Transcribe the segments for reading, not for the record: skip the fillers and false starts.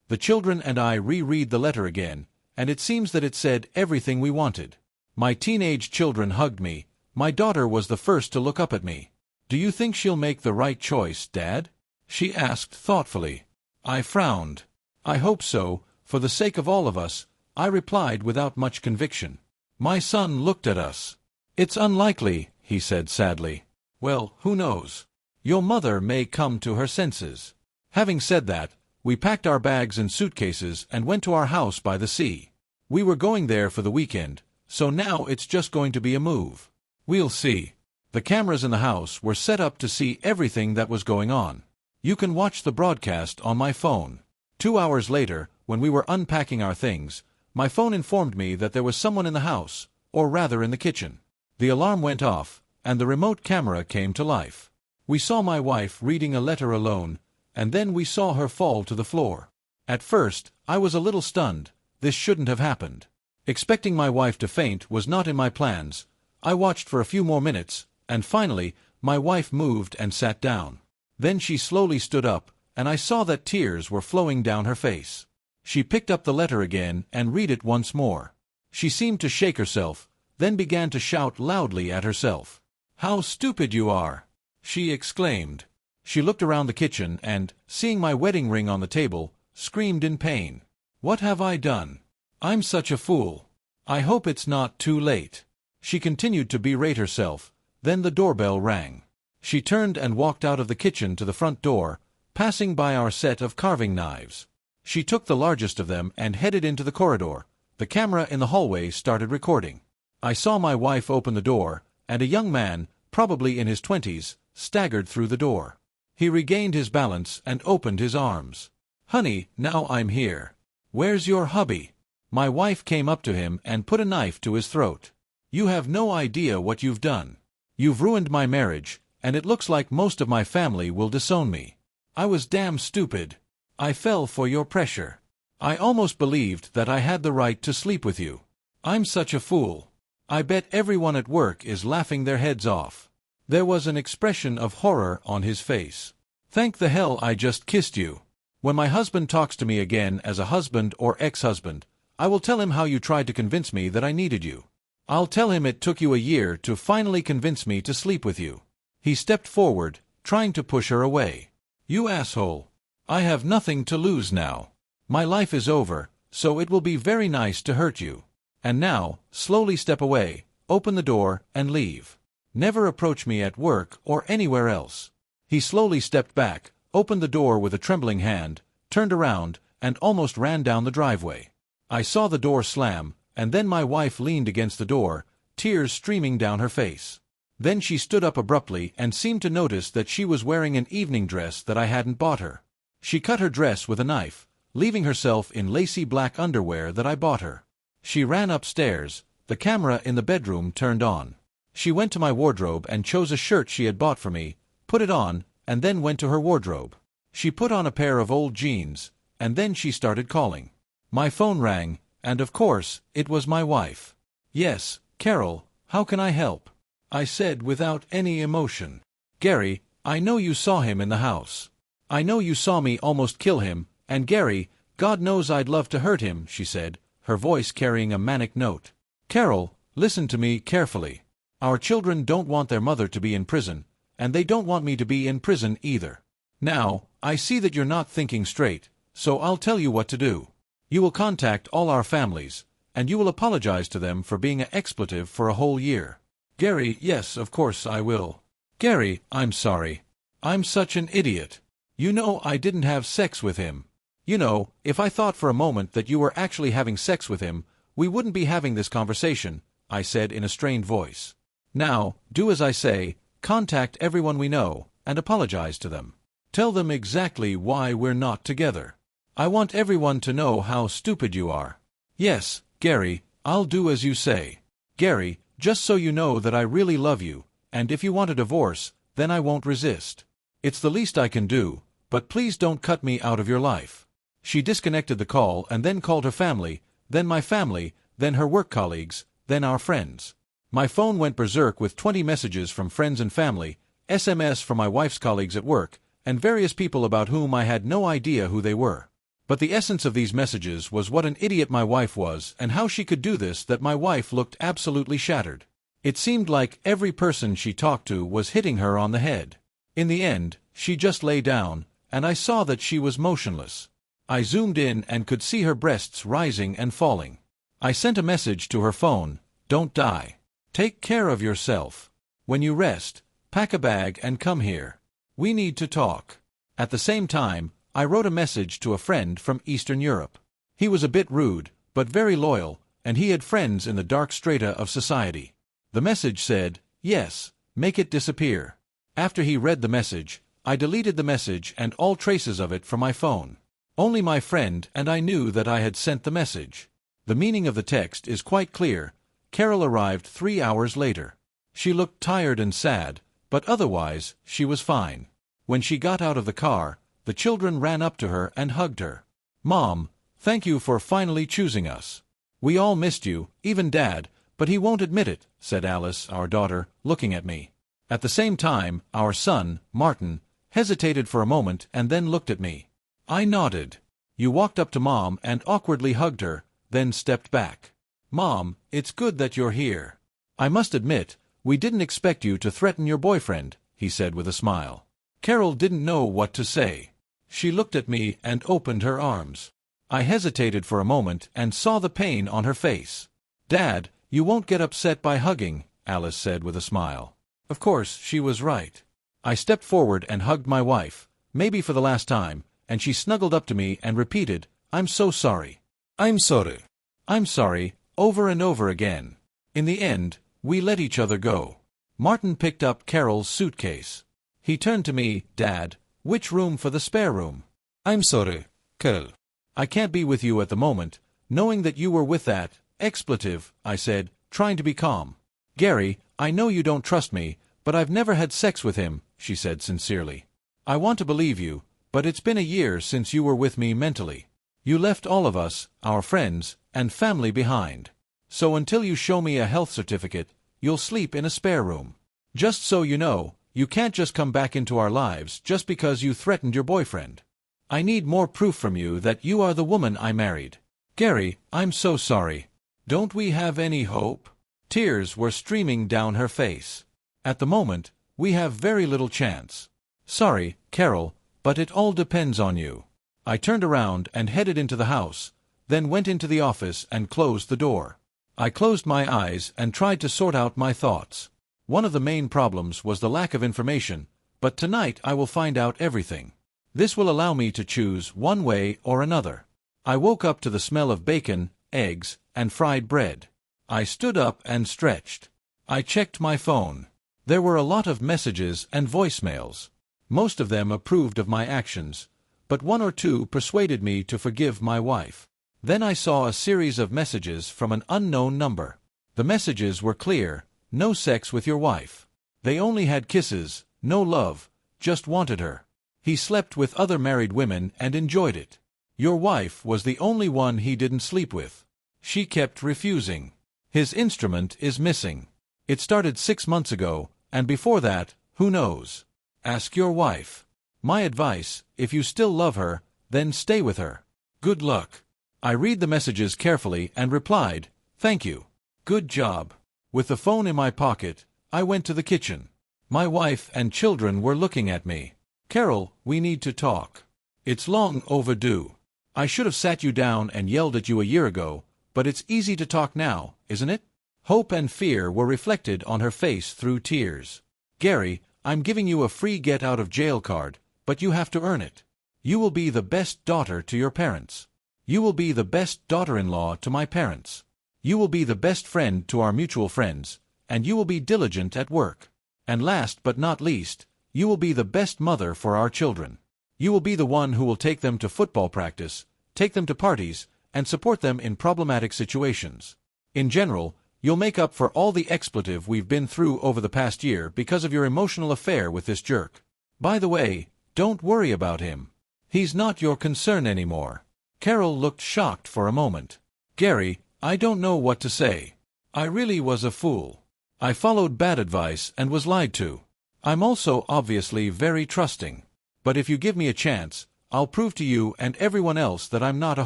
The children and I reread the letter again, and it seems that it said everything we wanted. My teenage children hugged me. My daughter was the first to look up at me. "Do you think she'll make the right choice, Dad?" she asked thoughtfully. I frowned. "I hope so, for the sake of all of us," I replied without much conviction. My son looked at us. "It's unlikely," he said sadly. "Well, who knows? Your mother may come to her senses." Having said that, we packed our bags and suitcases and went to our house by the sea. We were going there for the weekend, so now it's just going to be a move. We'll see. The cameras in the house were set up to see everything that was going on. You can watch the broadcast on my phone. 2 hours later, when we were unpacking our things, my phone informed me that there was someone in the house, or rather in the kitchen. The alarm went off, and the remote camera came to life. We saw my wife reading a letter alone, and then we saw her fall to the floor. At first, I was a little stunned. This shouldn't have happened. Expecting my wife to faint was not in my plans. I watched for a few more minutes, and finally, my wife moved and sat down. Then she slowly stood up, and I saw that tears were flowing down her face. She picked up the letter again and read it once more. She seemed to shake herself, then began to shout loudly at herself. "How stupid you are!" she exclaimed. She looked around the kitchen and, seeing my wedding ring on the table, screamed in pain. "What have I done? I'm such a fool. I hope it's not too late." She continued to berate herself. Then the doorbell rang. She turned and walked out of the kitchen to the front door, passing by our set of carving knives. She took the largest of them and headed into the corridor. The camera in the hallway started recording. I saw my wife open the door, and a young man, probably in his 20s, staggered through the door. He regained his balance and opened his arms. "Honey, now I'm here. Where's your hubby?" My wife came up to him and put a knife to his throat. "You have no idea what you've done. You've ruined my marriage, and it looks like most of my family will disown me. I was damn stupid. I fell for your pressure. I almost believed that I had the right to sleep with you. I'm such a fool. I bet everyone at work is laughing their heads off." There was an expression of horror on his face. "Thank the hell I just kissed you. When my husband talks to me again as a husband or ex-husband, I will tell him how you tried to convince me that I needed you. I'll tell him it took you a year to finally convince me to sleep with you." He stepped forward, trying to push her away. "You asshole. I have nothing to lose now. My life is over, so it will be very nice to hurt you. And now, slowly step away, open the door, and leave. Never approach me at work or anywhere else." He slowly stepped back, opened the door with a trembling hand, turned around, and almost ran down the driveway. I saw the door slam, and then my wife leaned against the door, tears streaming down her face. Then she stood up abruptly and seemed to notice that she was wearing an evening dress that I hadn't bought her. She cut her dress with a knife, leaving herself in lacy black underwear that I bought her. She ran upstairs. The camera in the bedroom turned on. She went to my wardrobe and chose a shirt she had bought for me, put it on, and then went to her wardrobe. She put on a pair of old jeans, and then she started calling. My phone rang, and of course, it was my wife. "Yes, Carol, how can I help?" I said without any emotion. "Gary, I know you saw him in the house. I know you saw me almost kill him, and Gary, God knows I'd love to hurt him," she said, her voice carrying a manic note. "Carol, listen to me carefully. Our children don't want their mother to be in prison, and they don't want me to be in prison either. Now, I see that you're not thinking straight, so I'll tell you what to do. You will contact all our families, and you will apologize to them for being an expletive for a whole year." "Gary, yes, of course I will." "Gary, I'm sorry. I'm such an idiot. You know I didn't have sex with him. You know, if I thought for a moment that you were actually having sex with him, we wouldn't be having this conversation," I said in a strained voice. "Now, do as I say, contact everyone we know, and apologize to them. Tell them exactly why we're not together. I want everyone to know how stupid you are." "Yes, Gary, I'll do as you say. Gary, just so you know that I really love you, and if you want a divorce, then I won't resist. It's the least I can do, but please don't cut me out of your life." She disconnected the call and then called her family, then my family, then her work colleagues, then our friends. My phone went berserk with 20 messages from friends and family, SMS from my wife's colleagues at work, and various people about whom I had no idea who they were. But the essence of these messages was what an idiot my wife was and how she could do this, that my wife looked absolutely shattered. It seemed like every person she talked to was hitting her on the head. In the end, she just lay down, and I saw that she was motionless. I zoomed in and could see her breasts rising and falling. I sent a message to her phone: "Don't die. Take care of yourself. When you rest, pack a bag and come here. We need to talk." At the same time, I wrote a message to a friend from Eastern Europe. He was a bit rude, but very loyal, and he had friends in the dark strata of society. The message said, "Yes, make it disappear." After he read the message, I deleted the message and all traces of it from my phone. Only my friend and I knew that I had sent the message. The meaning of the text is quite clear. Carol arrived 3 hours later. She looked tired and sad, but otherwise, she was fine. When she got out of the car, the children ran up to her and hugged her. "Mom, thank you for finally choosing us. We all missed you, even Dad, but he won't admit it," said Alice, our daughter, looking at me. At the same time, our son, Martin, hesitated for a moment and then looked at me. I nodded. "You walked up to Mom and awkwardly hugged her, then stepped back. Mom, it's good that you're here. I must admit, we didn't expect you to threaten your boyfriend," he said with a smile. Carol didn't know what to say. She looked at me and opened her arms. I hesitated for a moment and saw the pain on her face. "Dad, you won't get upset by hugging," Alice said with a smile. Of course, she was right. I stepped forward and hugged my wife, maybe for the last time, and she snuggled up to me and repeated, "I'm so sorry. I'm sorry. I'm sorry," over and over again. In the end, we let each other go. Martin picked up Carol's suitcase. He turned to me: "Dad, which room for the spare room?" "I'm sorry, Carol. I can't be with you at the moment, knowing that you were with that expletive," I said, trying to be calm. "Gary, I know you don't trust me, but I've never had sex with him," she said sincerely. "I want to believe you, but it's been a year since you were with me mentally. You left all of us, our friends, and family behind. So until you show me a health certificate, you'll sleep in a spare room. Just so you know, you can't just come back into our lives just because you threatened your boyfriend. I need more proof from you that you are the woman I married. Gary, I'm so sorry. Don't we have any hope?" Tears were streaming down her face. "At the moment, we have very little chance. Sorry, Carol, but it all depends on you." I turned around and headed into the house, then went into the office and closed the door. I closed my eyes and tried to sort out my thoughts. One of the main problems was the lack of information, but tonight I will find out everything. This will allow me to choose one way or another. I woke up to the smell of bacon, eggs, and fried bread. I stood up and stretched. I checked my phone. There were a lot of messages and voicemails. Most of them approved of my actions, but one or two persuaded me to forgive my wife. Then I saw a series of messages from an unknown number. The messages were clear: "No sex with your wife." They only had kisses, no love, just wanted her. He slept with other married women and enjoyed it. Your wife was the only one he didn't sleep with. She kept refusing. His instrument is missing. It started 6 months ago, and before that, who knows? Ask your wife. My advice: if you still love her, then stay with her. Good luck. I read the messages carefully and replied, "Thank you. Good job." With the phone in my pocket, I went to the kitchen. My wife and children were looking at me. "Carol, we need to talk. It's long overdue. I should have sat you down and yelled at you a year ago, but it's easy to talk now, isn't it?" Hope and fear were reflected on her face through tears. "Gary, I'm giving you a free get-out-of-jail card, but you have to earn it. You will be the best daughter to your parents. You will be the best daughter-in-law to my parents. You will be the best friend to our mutual friends, and you will be diligent at work. And last but not least, you will be the best mother for our children. You will be the one who will take them to football practice, take them to parties, and support them in problematic situations. In general, you'll make up for all the expletive we've been through over the past year because of your emotional affair with this jerk. By the way, don't worry about him. He's not your concern anymore." Carol looked shocked for a moment. "Gary, I don't know what to say. I really was a fool. I followed bad advice and was lied to. I'm also obviously very trusting. But if you give me a chance, I'll prove to you and everyone else that I'm not a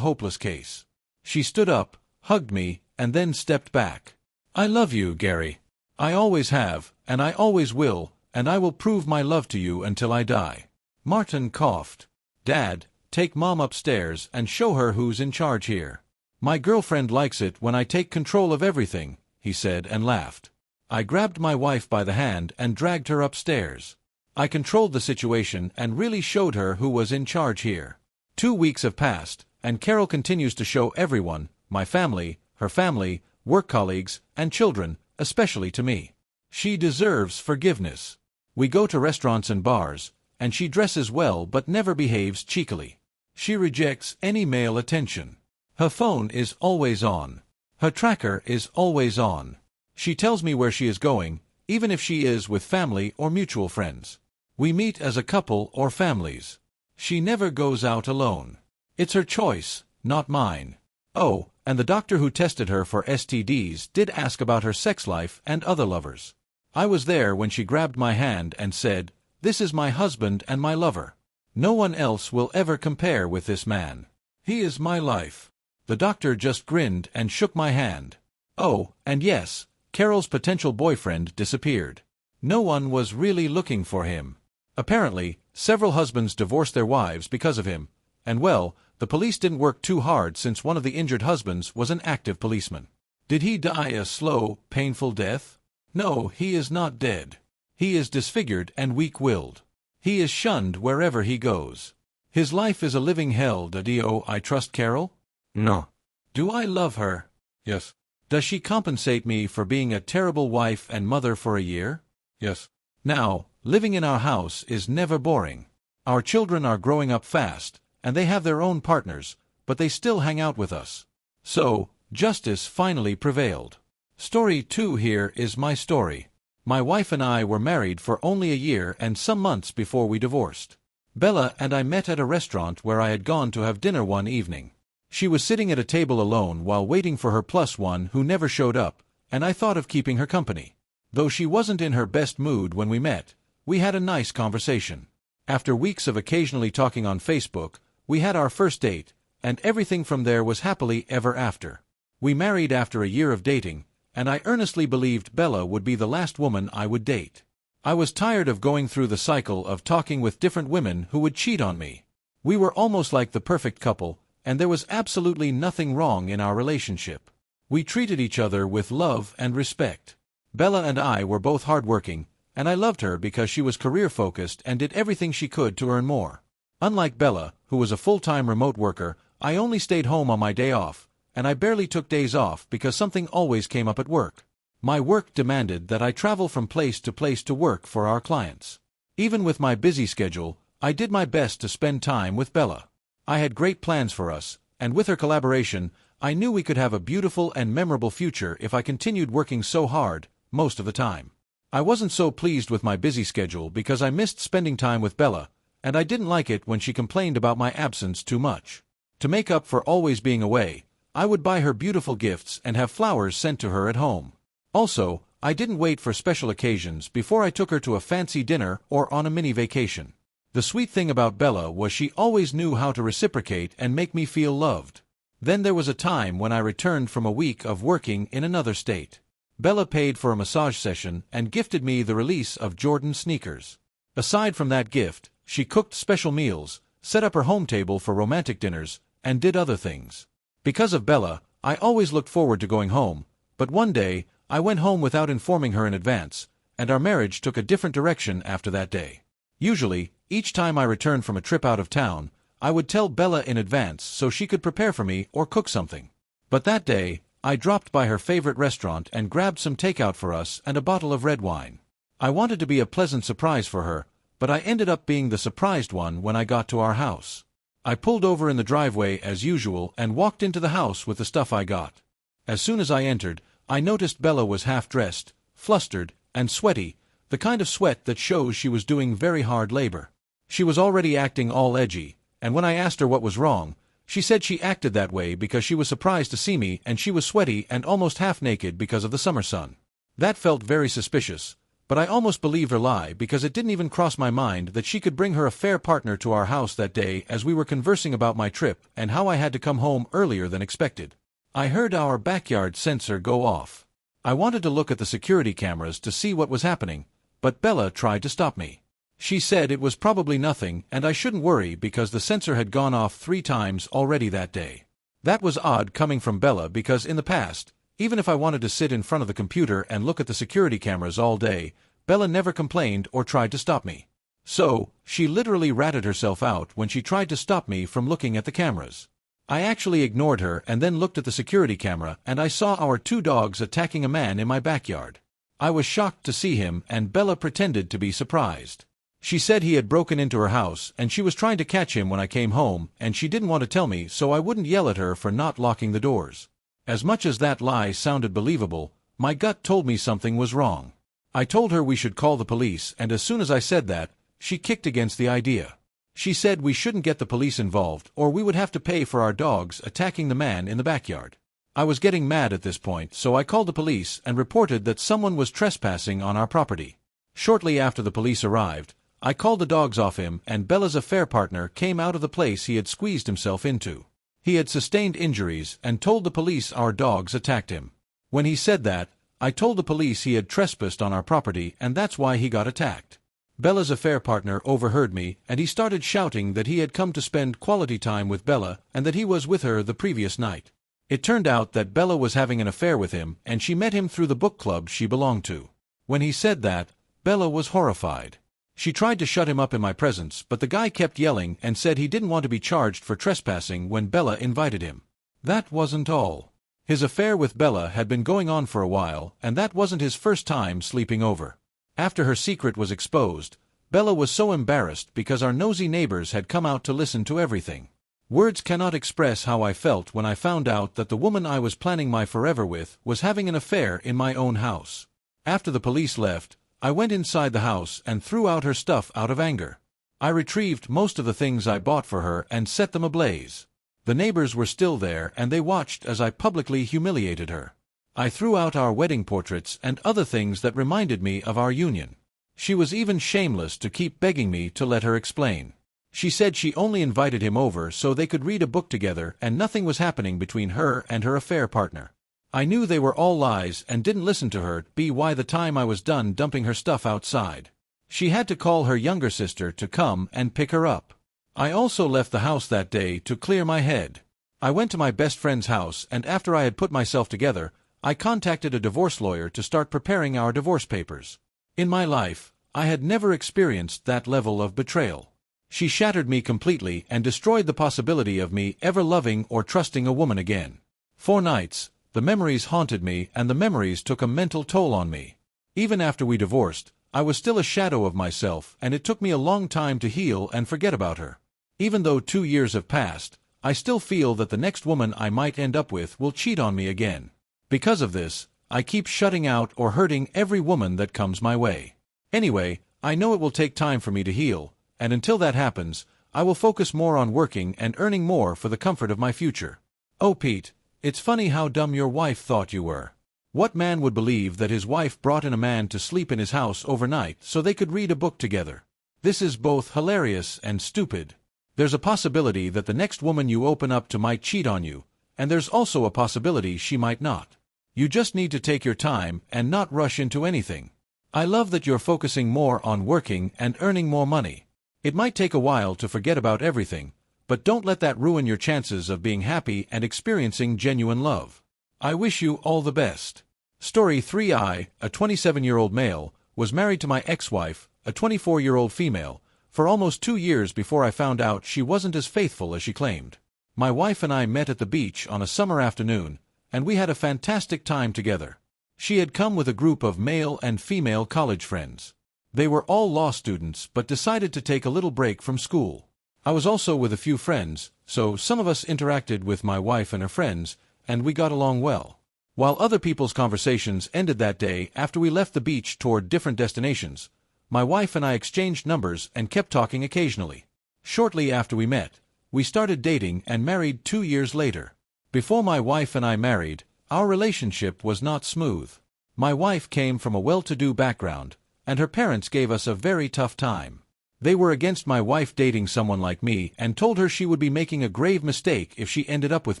hopeless case." She stood up, hugged me, and then stepped back. "I love you, Gary. I always have, and I always will, and I will prove my love to you until I die." Martin coughed. "Dad, take Mom upstairs and show her who's in charge here. My girlfriend likes it when I take control of everything," he said and laughed. I grabbed my wife by the hand and dragged her upstairs. I controlled the situation and really showed her who was in charge here. 2 weeks have passed, and Carol continues to show everyone, my family, her family, work colleagues, and children, especially to me. She deserves forgiveness. We go to restaurants and bars, and she dresses well but never behaves cheekily. She rejects any male attention. Her phone is always on. Her tracker is always on. She tells me where she is going, even if she is with family or mutual friends. We meet as a couple or families. She never goes out alone. It's her choice, not mine. Oh, and the doctor who tested her for STDs did ask about her sex life and other lovers. I was there when she grabbed my hand and said, "This is my husband and my lover. No one else will ever compare with this man. He is my life." The doctor just grinned and shook my hand. Oh, and yes, Carol's potential boyfriend disappeared. No one was really looking for him. Apparently, several husbands divorced their wives because of him, and well, the police didn't work too hard since one of the injured husbands was an active policeman. Did he die a slow, painful death? No, he is not dead. He is disfigured and weak-willed. He is shunned wherever he goes. His life is a living hell. Do I trust Carol? No. Do I love her? Yes. Does she compensate me for being a terrible wife and mother for a year? Yes. Now, living in our house is never boring. Our children are growing up fast, and they have their own partners, but they still hang out with us. So, justice finally prevailed. Story 2 here is my story. My wife and I were married for only a year and some months before we divorced. Bella and I met at a restaurant where I had gone to have dinner one evening. She was sitting at a table alone while waiting for her plus one who never showed up, and I thought of keeping her company. Though she wasn't in her best mood when we met, we had a nice conversation. After weeks of occasionally talking on Facebook, we had our first date, and everything from there was happily ever after. We married after a year of dating, and I earnestly believed Bella would be the last woman I would date. I was tired of going through the cycle of talking with different women who would cheat on me. We were almost like the perfect couple, and there was absolutely nothing wrong in our relationship. We treated each other with love and respect. Bella and I were both hardworking, and I loved her because she was career-focused and did everything she could to earn more. Unlike Bella, who was a full-time remote worker, I only stayed home on my day off, and I barely took days off because something always came up at work. My work demanded that I travel from place to work for our clients. Even with my busy schedule, I did my best to spend time with Bella. I had great plans for us, and with her collaboration, I knew we could have a beautiful and memorable future if I continued working so hard, most of the time. I wasn't so pleased with my busy schedule because I missed spending time with Bella, and I didn't like it when she complained about my absence too much. To make up for always being away, I would buy her beautiful gifts and have flowers sent to her at home. Also, I didn't wait for special occasions before I took her to a fancy dinner or on a mini vacation. The sweet thing about Bella was she always knew how to reciprocate and make me feel loved. Then there was a time when I returned from a week of working in another state. Bella paid for a massage session and gifted me the release of Jordan sneakers. Aside from that gift, she cooked special meals, set up her home table for romantic dinners, and did other things. Because of Bella, I always looked forward to going home, but one day, I went home without informing her in advance, and our marriage took a different direction after that day. Usually, each time I returned from a trip out of town, I would tell Bella in advance so she could prepare for me or cook something. But that day, I dropped by her favorite restaurant and grabbed some takeout for us and a bottle of red wine. I wanted to be a pleasant surprise for her, but I ended up being the surprised one when I got to our house. I pulled over in the driveway as usual and walked into the house with the stuff I got. As soon as I entered, I noticed Bella was half-dressed, flustered, and sweaty, the kind of sweat that shows she was doing very hard labor. She was already acting all edgy, and when I asked her what was wrong, she said she acted that way because she was surprised to see me and she was sweaty and almost half-naked because of the summer sun. That felt very suspicious, But I almost believed her lie because it didn't even cross my mind that she could bring her affair partner to our house that day as we were conversing about my trip and how I had to come home earlier than expected. I heard our backyard sensor go off. I wanted to look at the security cameras to see what was happening, but Bella tried to stop me. She said it was probably nothing and I shouldn't worry because the sensor had gone off 3 times already that day. That was odd coming from Bella because in the past, even if I wanted to sit in front of the computer and look at the security cameras all day, Bella never complained or tried to stop me. So, she literally ratted herself out when she tried to stop me from looking at the cameras. I actually ignored her and then looked at the security camera and I saw our 2 dogs attacking a man in my backyard. I was shocked to see him and Bella pretended to be surprised. She said he had broken into her house and she was trying to catch him when I came home and she didn't want to tell me so I wouldn't yell at her for not locking the doors. As much as that lie sounded believable, my gut told me something was wrong. I told her we should call the police and as soon as I said that, she kicked against the idea. She said we shouldn't get the police involved or we would have to pay for our dogs attacking the man in the backyard. I was getting mad at this point so I called the police and reported that someone was trespassing on our property. Shortly after the police arrived, I called the dogs off him and Bella's affair partner came out of the place he had squeezed himself into. He had sustained injuries and told the police our dogs attacked him. When he said that, I told the police he had trespassed on our property and that's why he got attacked. Bella's affair partner overheard me and he started shouting that he had come to spend quality time with Bella and that he was with her the previous night. It turned out that Bella was having an affair with him and she met him through the book club she belonged to. When he said that, Bella was horrified. She tried to shut him up in my presence but the guy kept yelling and said he didn't want to be charged for trespassing when Bella invited him. That wasn't all. His affair with Bella had been going on for a while and that wasn't his first time sleeping over. After her secret was exposed, Bella was so embarrassed because our nosy neighbors had come out to listen to everything. Words cannot express how I felt when I found out that the woman I was planning my forever with was having an affair in my own house. After the police left, I went inside the house and threw out her stuff out of anger. I retrieved most of the things I bought for her and set them ablaze. The neighbors were still there and they watched as I publicly humiliated her. I threw out our wedding portraits and other things that reminded me of our union. She was even shameless to keep begging me to let her explain. She said she only invited him over so they could read a book together and nothing was happening between her and her affair partner. I knew they were all lies and didn't listen to her by the time I was done dumping her stuff outside. She had to call her younger sister to come and pick her up. I also left the house that day to clear my head. I went to my best friend's house and after I had put myself together, I contacted a divorce lawyer to start preparing our divorce papers. In my life, I had never experienced that level of betrayal. She shattered me completely and destroyed the possibility of me ever loving or trusting a woman again. 4 nights, the memories haunted me and the memories took a mental toll on me. Even after we divorced, I was still a shadow of myself and it took me a long time to heal and forget about her. Even though 2 years have passed, I still feel that the next woman I might end up with will cheat on me again. Because of this, I keep shutting out or hurting every woman that comes my way. Anyway, I know it will take time for me to heal, and until that happens, I will focus more on working and earning more for the comfort of my future. Oh Pete, it's funny how dumb your wife thought you were. What man would believe that his wife brought in a man to sleep in his house overnight so they could read a book together? This is both hilarious and stupid. There's a possibility that the next woman you open up to might cheat on you, and there's also a possibility she might not. You just need to take your time and not rush into anything. I love that you're focusing more on working and earning more money. It might take a while to forget about everything, but don't let that ruin your chances of being happy and experiencing genuine love. I wish you all the best. Story 3. I, a 27-year-old male, was married to my ex-wife, a 24-year-old female, for almost 2 years before I found out she wasn't as faithful as she claimed. My wife and I met at the beach on a summer afternoon, and we had a fantastic time together. She had come with a group of male and female college friends. They were all law students but decided to take a little break from school. I was also with a few friends, so some of us interacted with my wife and her friends, and we got along well. While other people's conversations ended that day after we left the beach toward different destinations, my wife and I exchanged numbers and kept talking occasionally. Shortly after we met, we started dating and married 2 years later. Before my wife and I married, our relationship was not smooth. My wife came from a well-to-do background, and her parents gave us a very tough time. They were against my wife dating someone like me and told her she would be making a grave mistake if she ended up with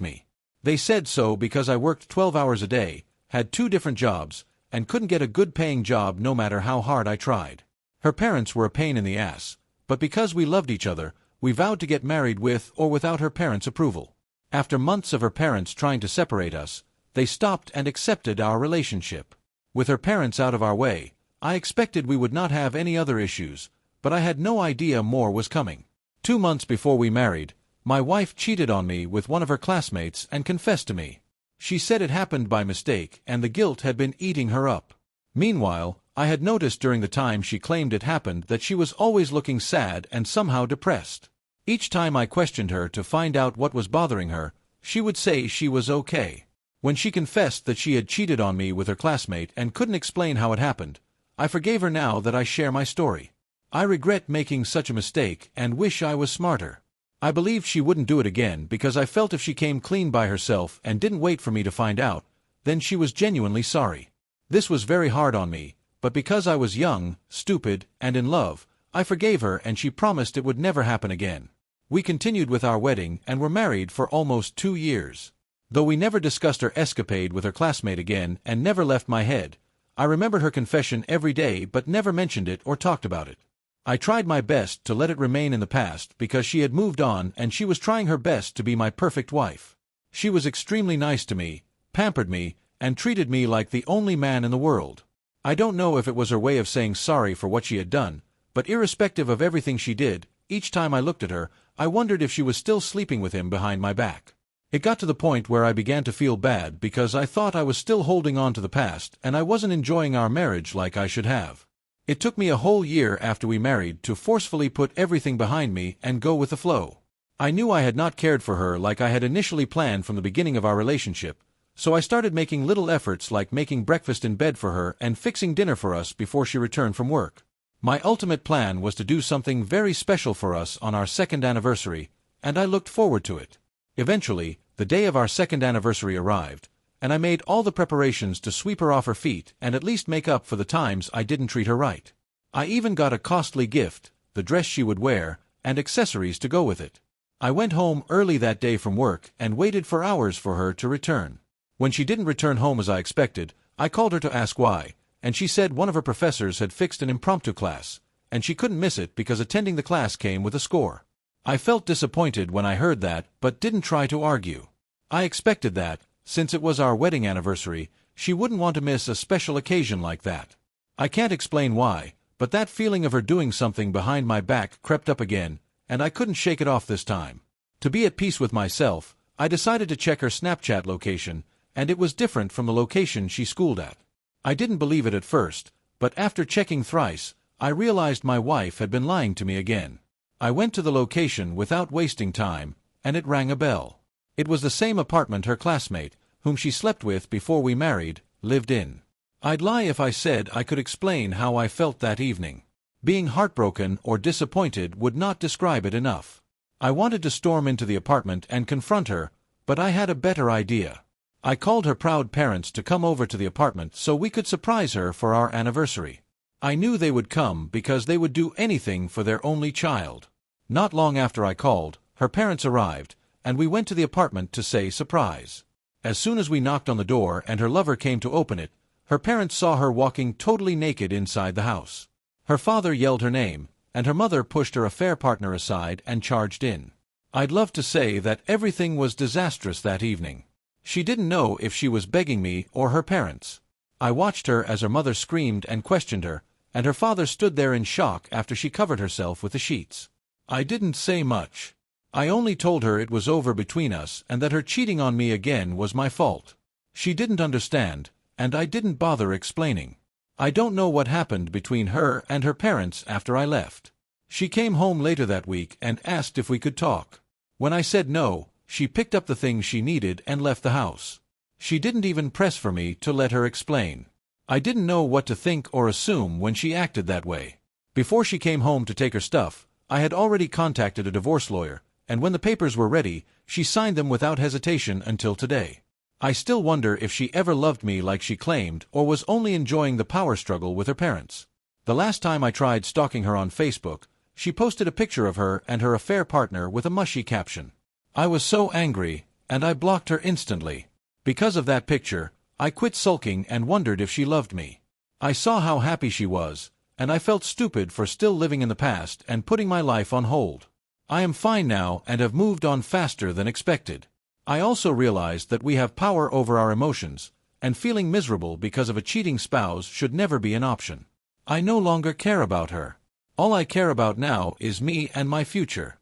me. They said so because I worked 12 hours a day, had 2 different jobs, and couldn't get a good-paying job no matter how hard I tried. Her parents were a pain in the ass, but because we loved each other, we vowed to get married with or without her parents' approval. After months of her parents trying to separate us, they stopped and accepted our relationship. With her parents out of our way, I expected we would not have any other issues, but I had no idea more was coming. 2 months before we married, my wife cheated on me with one of her classmates and confessed to me. She said it happened by mistake and the guilt had been eating her up. Meanwhile, I had noticed during the time she claimed it happened that she was always looking sad and somehow depressed. Each time I questioned her to find out what was bothering her, she would say she was okay. When she confessed that she had cheated on me with her classmate and couldn't explain how it happened, I forgave her now that I share my story. I regret making such a mistake and wish I was smarter. I believed she wouldn't do it again because I felt if she came clean by herself and didn't wait for me to find out, then she was genuinely sorry. This was very hard on me, but because I was young, stupid, and in love, I forgave her and she promised it would never happen again. We continued with our wedding and were married for almost 2 years. Though we never discussed her escapade with her classmate again and never left my head, I remembered her confession every day but never mentioned it or talked about it. I tried my best to let it remain in the past because she had moved on and she was trying her best to be my perfect wife. She was extremely nice to me, pampered me, and treated me like the only man in the world. I don't know if it was her way of saying sorry for what she had done, but irrespective of everything she did, each time I looked at her, I wondered if she was still sleeping with him behind my back. It got to the point where I began to feel bad because I thought I was still holding on to the past and I wasn't enjoying our marriage like I should have. It took me a whole year after we married to forcefully put everything behind me and go with the flow. I knew I had not cared for her like I had initially planned from the beginning of our relationship, so I started making little efforts like making breakfast in bed for her and fixing dinner for us before she returned from work. My ultimate plan was to do something very special for us on our 2nd anniversary, and I looked forward to it. Eventually, the day of our 2nd anniversary arrived, and I made all the preparations to sweep her off her feet and at least make up for the times I didn't treat her right. I even got a costly gift, the dress she would wear, and accessories to go with it. I went home early that day from work and waited for hours for her to return. When she didn't return home as I expected, I called her to ask why, and she said one of her professors had fixed an impromptu class, and she couldn't miss it because attending the class came with a score. I felt disappointed when I heard that, but didn't try to argue. I expected that, since it was our wedding anniversary, she wouldn't want to miss a special occasion like that. I can't explain why, but that feeling of her doing something behind my back crept up again, and I couldn't shake it off this time. To be at peace with myself, I decided to check her Snapchat location, and it was different from the location she schooled at. I didn't believe it at first, but after checking thrice, I realized my wife had been lying to me again. I went to the location without wasting time, and it rang a bell. It was the same apartment her classmate, whom she slept with before we married, lived in. I'd lie if I said I could explain how I felt that evening. Being heartbroken or disappointed would not describe it enough. I wanted to storm into the apartment and confront her, but I had a better idea. I called her proud parents to come over to the apartment so we could surprise her for our anniversary. I knew they would come because they would do anything for their only child. Not long after I called, her parents arrived, and we went to the apartment to say surprise. As soon as we knocked on the door and her lover came to open it, her parents saw her walking totally naked inside the house. Her father yelled her name, and her mother pushed her affair partner aside and charged in. I'd love to say that everything was disastrous that evening. She didn't know if she was begging me or her parents. I watched her as her mother screamed and questioned her, and her father stood there in shock after she covered herself with the sheets. I didn't say much. I only told her it was over between us and that her cheating on me again was my fault. She didn't understand, and I didn't bother explaining. I don't know what happened between her and her parents after I left. She came home later that week and asked if we could talk. When I said no, she picked up the things she needed and left the house. She didn't even press for me to let her explain. I didn't know what to think or assume when she acted that way. Before she came home to take her stuff, I had already contacted a divorce lawyer, and when the papers were ready, she signed them without hesitation until today. I still wonder if she ever loved me like she claimed or was only enjoying the power struggle with her parents. The last time I tried stalking her on Facebook, she posted a picture of her and her affair partner with a mushy caption. I was so angry, and I blocked her instantly. Because of that picture, I quit sulking and wondered if she loved me. I saw how happy she was, and I felt stupid for still living in the past and putting my life on hold. I am fine now and have moved on faster than expected. I also realized that we have power over our emotions, and feeling miserable because of a cheating spouse should never be an option. I no longer care about her. All I care about now is me and my future.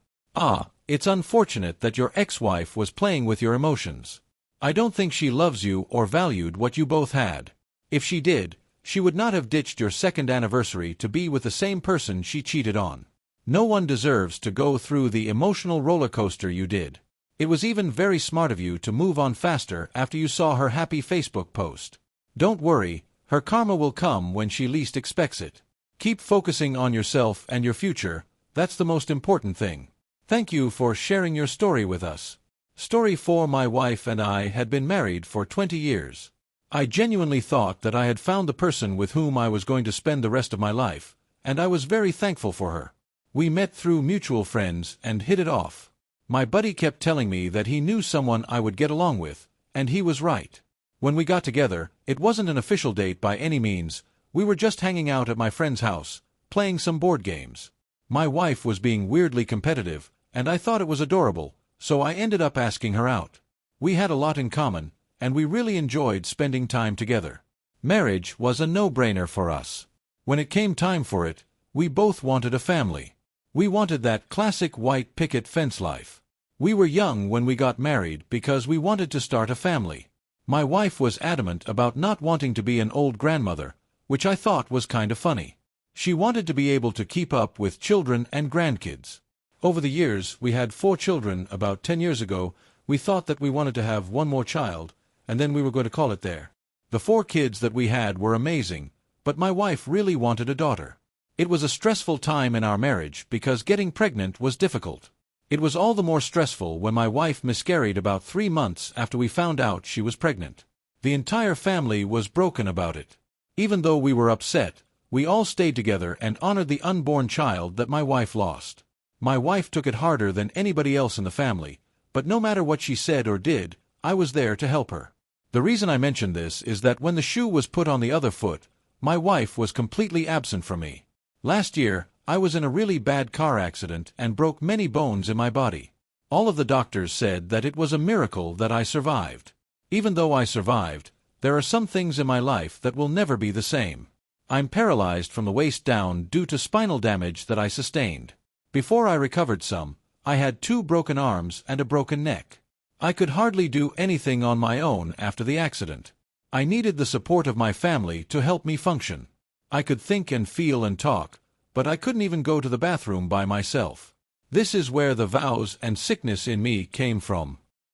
It's unfortunate that your ex-wife was playing with your emotions. I don't think she loves you or valued what you both had. If she did, she would not have ditched your second anniversary to be with the same person she cheated on. No one deserves to go through the emotional roller coaster you did. It was even very smart of you to move on faster after you saw her happy Facebook post. Don't worry, her karma will come when she least expects it. Keep focusing on yourself and your future, that's the most important thing. Thank you for sharing your story with us. Story 4. My wife and I had been married for 20 years. I genuinely thought that I had found the person with whom I was going to spend the rest of my life, and I was very thankful for her. We met through mutual friends and hit it off. My buddy kept telling me that he knew someone I would get along with, and he was right. When we got together, it wasn't an official date by any means. We were just hanging out at my friend's house, playing some board games. My wife was being weirdly competitive, and I thought it was adorable, so I ended up asking her out. We had a lot in common, and we really enjoyed spending time together. Marriage was a no-brainer for us. When it came time for it, we both wanted a family. We wanted that classic white picket fence life. We were young when we got married because we wanted to start a family. My wife was adamant about not wanting to be an old grandmother, which I thought was kind of funny. She wanted to be able to keep up with children and grandkids. Over the years, we had 4 children. About 10 years ago, we thought that we wanted to have one more child, and then we were going to call it there. The 4 kids that we had were amazing, but my wife really wanted a daughter. It was a stressful time in our marriage because getting pregnant was difficult. It was all the more stressful when my wife miscarried about 3 months after we found out she was pregnant. The entire family was broken about it. Even though we were upset, we all stayed together and honored the unborn child that my wife lost. My wife took it harder than anybody else in the family, but no matter what she said or did, I was there to help her. The reason I mention this is that when the shoe was put on the other foot, my wife was completely absent from me. Last year, I was in a really bad car accident and broke many bones in my body. All of the doctors said that it was a miracle that I survived. Even though I survived, there are some things in my life that will never be the same. I'm paralyzed from the waist down due to spinal damage that I sustained. Before I recovered some, I had 2 broken arms and a broken neck. I could hardly do anything on my own after the accident. I needed the support of my family to help me function. I could think and feel and talk, but I couldn't even go to the bathroom by myself. This is where the vows and sickness in me came from.